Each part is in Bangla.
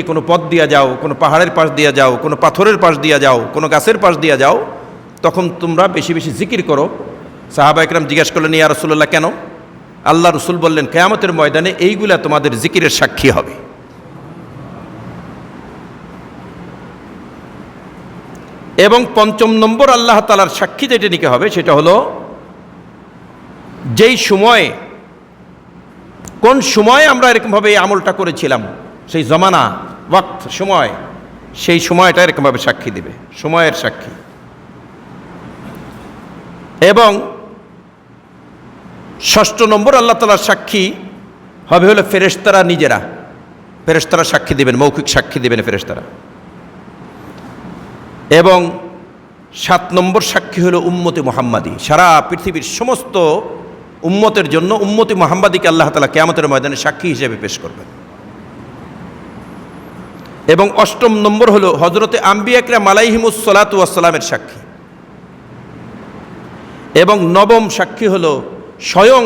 কোনো পথ দিয়া যাও, কোনো পাহাড়ের পাশ দিয়া যাও, কোনো পাথরের পাশ দিয়া যাও, কোনো গাছের পাশ দিয়া যাও, তখন তোমরা বেশি বেশি জিকির করো। সাহাবা একরাম জিজ্ঞাসা করলেন, ইয়া রাসূলুল্লাহ কেন? আল্লাহ রসুল বললেন, কিয়ামতের ময়দানে এইগুলা তোমাদের জিকিরের সাক্ষী হবে। এবং ৫ম নম্বর আল্লাহ তাআলার সাক্ষী যেটা নিতে হবে সেটা হলো, যেই সময়, কোন সময় আমরা এরকমভাবে এই আমলটা করেছিলাম, সেই জমানা, ওয়াক্ত, সময়, সেই সময়টা এরকমভাবে সাক্ষী দিবে, সময়ের সাক্ষী। এবং ৬ষ্ঠ নম্বর আল্লাহ তাআলার সাক্ষী হবে হলো ফেরেশতারা নিজেরা। ফেরেশতারা সাক্ষী দিবেন, মৌখিক সাক্ষী দিবেন ফেরেশতারা। এবং ৭ নম্বর সাক্ষী হলো উম্মতে মুহাম্মাদি। সারা পৃথিবীর সমস্ত উম্মতের জন্য উম্মতে মুহাম্মাদিকে আল্লাহ তাআলা কিয়ামতের ময়দানে সাক্ষী হিসেবে পেশ করবেন। এবং ৮ম নম্বর হলো হযরতে আম্বিয়া কিরাম আলাইহিমুস সালাতু ওয়াস সালামের সাক্ষী। এবং ৯ম সাক্ষী হলো স্বয়ং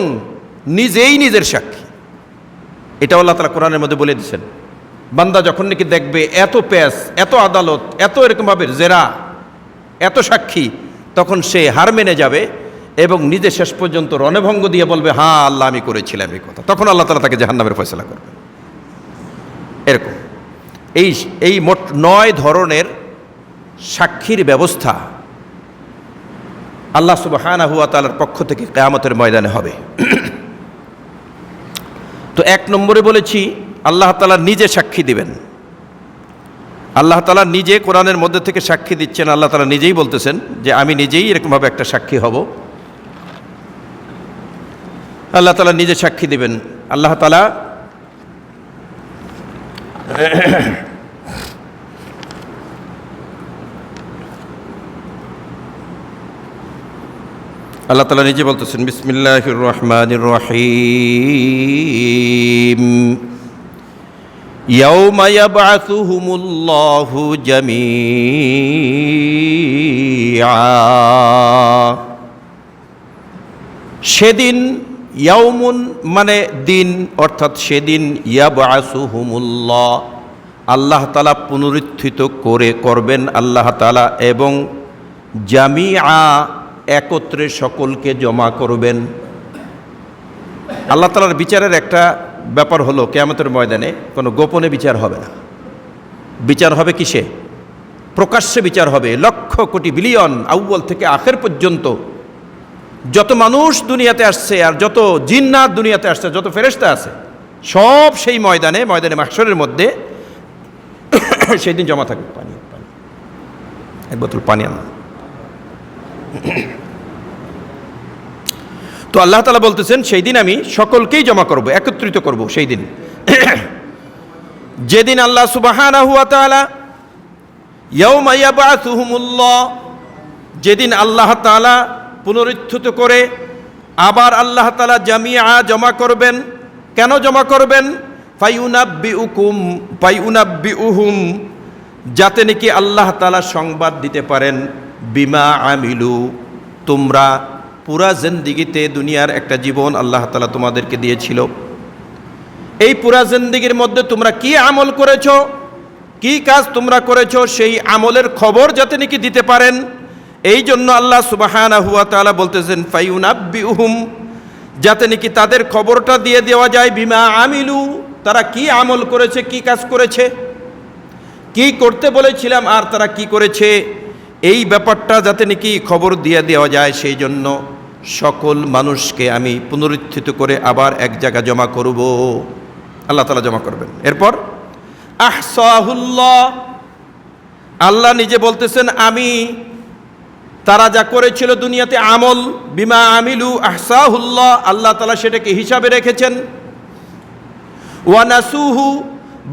নিজেই নিজের সাক্ষী। এটা আল্লাহ তাআলা কোরআনের মধ্যে বলে দিয়েছেন, বান্দা যখন নাকি দেখবে এত পেশ, এত আদালত, এত এরকমভাবে জেরা, এত সাক্ষী, তখন সে হার মেনে যাবে এবং নিজে শেষ পর্যন্ত রণভঙ্গ দিয়ে বলবে, হ্যাঁ আল্লাহ আমি করেছিলাম এই কথা। তখন আল্লাহ তাআলা তাকে জাহান্নামের ফয়সালা করবে। এরকম এই মোট ৯ ধরনের সাক্ষীর ব্যবস্থা আল্লাহ সুবহানাহু ওয়া তাআলার পক্ষ থেকে কিয়ামতের ময়দানে হবে। তো ১ নম্বরে বলেছি আল্লাহ তাআলা নিজে সাক্ষী দিবেন। আল্লাহ তাআলা নিজে কোরআনের মধ্যে থেকে সাক্ষী দিচ্ছেন। আল্লাহ তাআলা নিজেই বলতেছেন যে আমি নিজেই এরকমভাবে একটা সাক্ষী হব। আল্লাহ তাআলা নিজে সাক্ষী দিবেন। আল্লাহ তাআলা আল্লাহ তাআলা নিজে বলতেছেন, বিসমিল্লাহির রহমানির রহিম, ইয়াউমা ইয়াবআসুহুমুল্লাহু জামিআ। সেদিন, ইয়াউমুন মানে দিন, অর্থাৎ সেদিন, ইয়াবআসুহুমুল্লাহ আল্লাহ তাআলা পুনরুত্থিত করবেন আল্লাহ তাআলা, এবং জামিআ একত্রে সকলকে জমা করবেন। আল্লাহ তাআলার বিচারের একটা ব্যাপার হলো, কিয়ামতের ময়দানে কোনো গোপনে বিচার হবে না। বিচার হবে কিসে? প্রকাশ্যে বিচার হবে। লক্ষ কোটি বিলিয়ন আউয়াল থেকে আখের পর্যন্ত যত মানুষ দুনিয়াতে আসছে, আর যত জিন্নাত দুনিয়াতে আসছে, যত ফেরেশতা আছে, সব সেই ময়দানে মাহশরের মধ্যে সেই দিন জমা থাকবে। পানি, এক বোতল পানি আনা। তো আল্লাহ তাআলা বলতেছেন, সেই দিন আমি সকলকেই জমা করব, একত্রিত করব। সেই দিন, যেদিন আল্লাহ সুবহানাহু ওয়া তাআলা ইয়াউমা ইয়াবআসুহুমুল্লাহ, যেদিন আল্লাহ তাআলা পুনরুত্থিত করে আবার আল্লাহ তাআলা জামিআ জমা করবেন। কেন জমা করবেন? ফায়ুনাব্বিউহুম, যাতে নাকি আল্লাহ তাআলা সংবাদ দিতে পারেন, বিমা আমিলু, তোমরা পুরা জিন্দেগিতে, দুনিয়ার একটা জীবন আল্লাহ তাআলা তোমাদেরকে দিয়েছিল, এই পুরা জিন্দেগির মধ্যে তোমরা কি আমল করেছো, কি কাজ তোমরা করেছো, সেই আমলের খবর যাতে নাকি দিতে পারেন। এই জন্য আল্লাহ সুবহানাহু ওয়া তাআলা বলতেছেন, ফায়ুনাব্বিউহুম, যাতে নাকি তাদের খবরটা দিয়ে দেওয়া যায়, বিমা আমিলু, তারা কি আমল করেছে, কি কাজ করেছে, কি করতে বলেছিলাম আর তারা কি করেছে, এই ব্যাপারটা যাতে নাকি খবর দিয়ে দেওয়া যায়। সেই জন্য সকল মানুষকে আমি পুনরুত্থিত করে আবার এক জায়গায় জমা করব। আল্লাহ তাআলা জমা করবেন। এরপর আহসাহুল্লাহ, আল্লাহ নিজে বলতেছেন, আমি তারা যা করেছিল দুনিয়াতে আমল, বিমা আমিলু আহসাহুল্লাহ, আল্লাহ তাআলা সেটাকে হিসাবে রেখেছেন। ওয়া নাসুহু,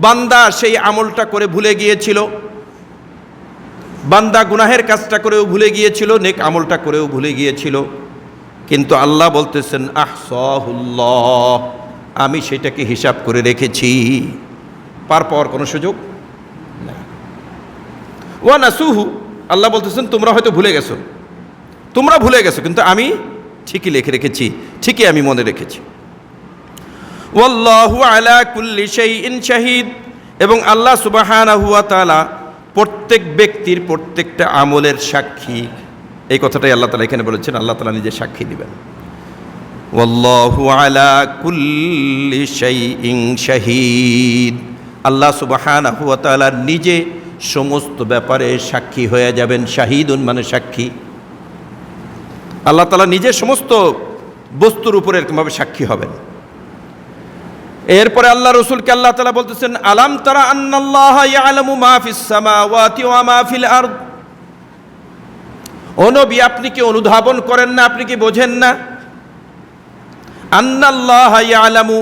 বান্দা সেই আমলটা করে ভুলে গিয়েছিল, বান্দা গুনাহের কাজটা করেও ভুলে গিয়েছিল, নেক আমলটা করেও ভুলে গিয়েছিল, কিন্তু আল্লাহ বলতেছেন আহসাহুল্লাহ, আমি সেটাকে হিসাব করে রেখেছি। পার পাওয়ার কোনো সুযোগ নাই। ওয়া নাসুহু, আল্লাহ বলতেছেন তোমরা হয়তো ভুলে গেছো, কিন্তু আমি ঠিকই লিখে রেখেছি, ঠিকই আমি মনে রেখেছি। ওয়াল্লাহু আলা কুল্লি শাইইন শাহিদ, এবং আল্লাহ সুবহানাহু ওয়া তাআলা প্রত্যেক ব্যক্তির প্রত্যেকটা আমলের সাক্ষী। এই কথাটাই আল্লাহ তাআলা এখানে বলেছেন, আল্লাহ তাআলা নিজে সাক্ষী দিবেন। ওয়াল্লাহু আলা কুল্লি শাইইন শাহীদ। আল্লাহ সুবহানাহু ওয়া তাআলা নিজে সমস্ত ব্যাপারে সাক্ষী হয়ে যাবেন। শাহীদুন মানে সাক্ষী। আল্লাহ তাআলা নিজে সমস্ত বস্তুর উপরে এরকমভাবে সাক্ষী হবেন। এরপরে আল্লাহ রসুলকে আল্লাহ তাআলা বলতেছেন, আলাম তারা আন্নাল্লাহা ইয়ালামু মা ফিস সামাওয়াতি ওয়া মা ফিল আরদ। ও নবী, আপনি কি অনুধাবন করেন না, আপনি কি বোঝেন না? আন্নাল্লাহা ইয়ালামু,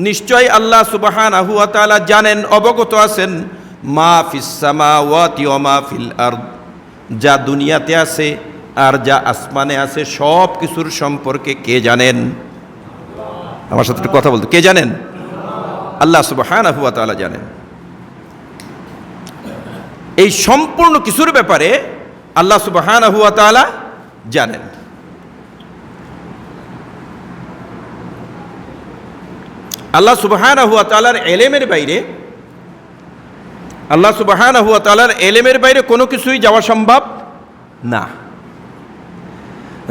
নিশ্চয় আল্লাহ সুবহানাহু ওয়া তাআলা জানেন, অবগত আছেন, মা ফিস সামাওয়াতি ওয়া মা ফিল আরদ, যা দুনিয়াতে আছে আর যা আসমানে আছে সব কিছুর সম্পর্কে কে জানেন? আমার সাথে একটু কথা বলতে, কে জানেন? আল্লাহ সুবহানাহু ওয়া তাআলা জানেন। এই সম্পূর্ণ কিছুর ব্যাপারে আল্লাহ সুবহানাহু ওয়া তাআলা জানেন। আল্লাহ সুবহানাহু ওয়া তাআলার ইলমের বাইরে, আল্লাহ সুবহানাহু ওয়া তাআলার ইলমের বাইরে কোনো কিছুই যাওয়া সম্ভব না।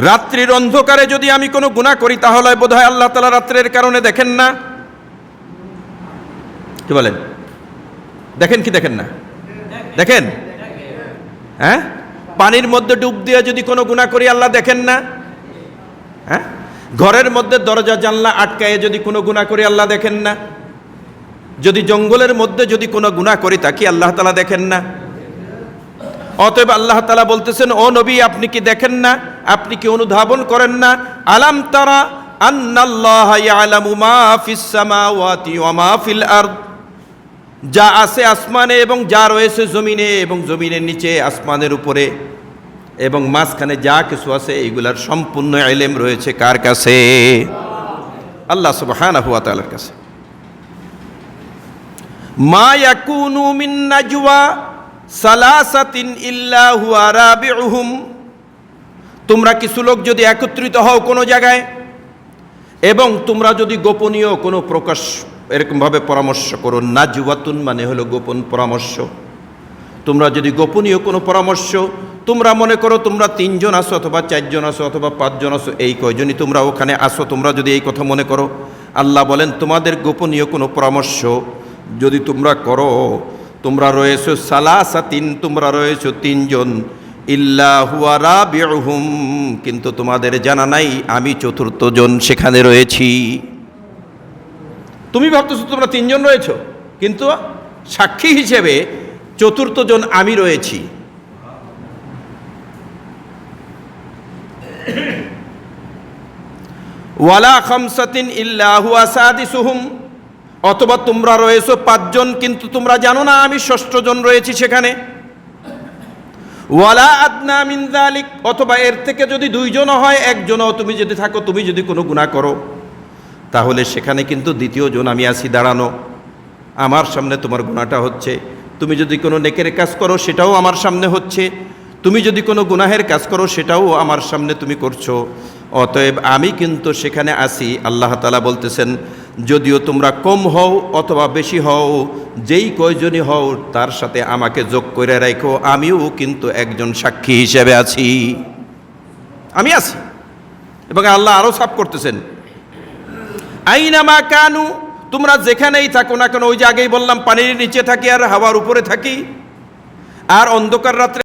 রাত্রির অন্ধকারে যদি আমি কোনো গুনাহ করি তাহলে বোধহয় আল্লাহ তাআলা রাত্রের কারণে দেখেন না। কি বলেন? দেখেন কি দেখেন না? দেখেন। হ্যাঁ, পানির মধ্যে ডুব দিয়ে যদি কোনো গুনাহ করি আল্লাহ দেখেন না? হ্যাঁ, ঘরের মধ্যে দরজা জানলা আটকায়ে যদি কোনো গুনাহ করি আল্লাহ দেখেন না? যদি জঙ্গলের মধ্যে যদি কোনো গুনাহ করি তা কি আল্লাহ তাআলা দেখেন না? অতএব আল্লাহ তাআলা বলতেছেন, ও নবী, আপনি কি দেখেন না, আপনি কি অনুধাবন করেন না? আলাম তারা আন্নাল্লাহা ইয়ালামু মা ফিস সামাওয়াতি ওয়া মা ফিল আরদ, যা আছে আসমানে এবং যা রয়েছে জমিনে এবং জমিনের নিচে, আসমানের উপরে এবং মাঝখানে যা কিছু আছে এইগুলার সম্পূর্ণ ইলম রয়েছে কার কাছে? আল্লাহ সুবহানাহু ওয়া তাআলার কাছে। মা ইয়াকুনু মিন নাজওয়া সালাসাতিন ইল্লা হুয়া রাবিউহুম, তোমরা কিছু লোক যদি একত্রিত হও কোনো জায়গায় এবং তোমরা যদি গোপনীয় কোনো প্রকাশ এরকমভাবে পরামর্শ করো, নাজওয়াতুন মানে হলো গোপন পরামর্শ। তোমরা যদি গোপনীয় কোনো পরামর্শ, তোমরা মনে করো তোমরা 3 জন আসো অথবা 4 জন আসো অথবা 5 জন আসো, এই কয়জনই তোমরা ওখানে আসো, তোমরা যদি এই কথা মনে করো, আল্লাহ বলেন তোমাদের গোপনীয় কোনো পরামর্শ যদি তোমরা করো, তোমরা রয়েছো সালাসাতিন, তোমরা রয়েছো 3 জন, ইল্লা হুয়া রাবিউহুম, কিন্তু তোমাদের জানা নাই আমি 4র্থ জন সেখানে রয়েছি। তুমি ভাবতেছো তোমরা 3 জন রয়েছো, কিন্তু সাক্ষী হিসেবে 4র্থ জন আমি রয়েছি। ওয়ালা খামসাতিন ইল্লা হুয়া সাদিসুহুম, অথবা তোমরা রয়েছো 5 জন কিন্তু তোমরা জানো না আমি 6ষ্ঠ জন রয়েছি সেখানে। ওয়ালা আদনা মিন যালিক, অথবা এর থেকে যদি 2 জন হয়, 1 জনও তুমি যদি থাকো, তুমি যদি কোনো গুনাহ করো, তাহলে সেখানে কিন্তু 2য় জন আমি আছি দাঁড়ানো, আমার সামনে তোমার গুনাহটা হচ্ছে। তুমি যদি কোনো নেকের কাজ করো সেটাও আমার সামনে হচ্ছে, তুমি যদি কোনো গুনাহের কাজ করো সেটাও আমার সামনে তুমি করছো। অতএব আমি কিন্তু সেখানে আছি। আল্লাহ তাআলা বলতেছেন, যদিও তোমরা কম হও অথবা বেশি হও, যেই কয়জনই হও তার সাথে আমাকে যোগ করে রাখো, আমিও কিন্তু একজন সাক্ষী হিসেবে আছি, আমি আছি। এবং আল্লাহ আরও সাফ করতেছেন, আইনামা কানু, তোমরা যেখানেই থাকো না কেন, ওই যে আগেই বললাম পানির নিচে থাকি আর হাওয়ার উপরে থাকি আর অন্ধকার রাত্রে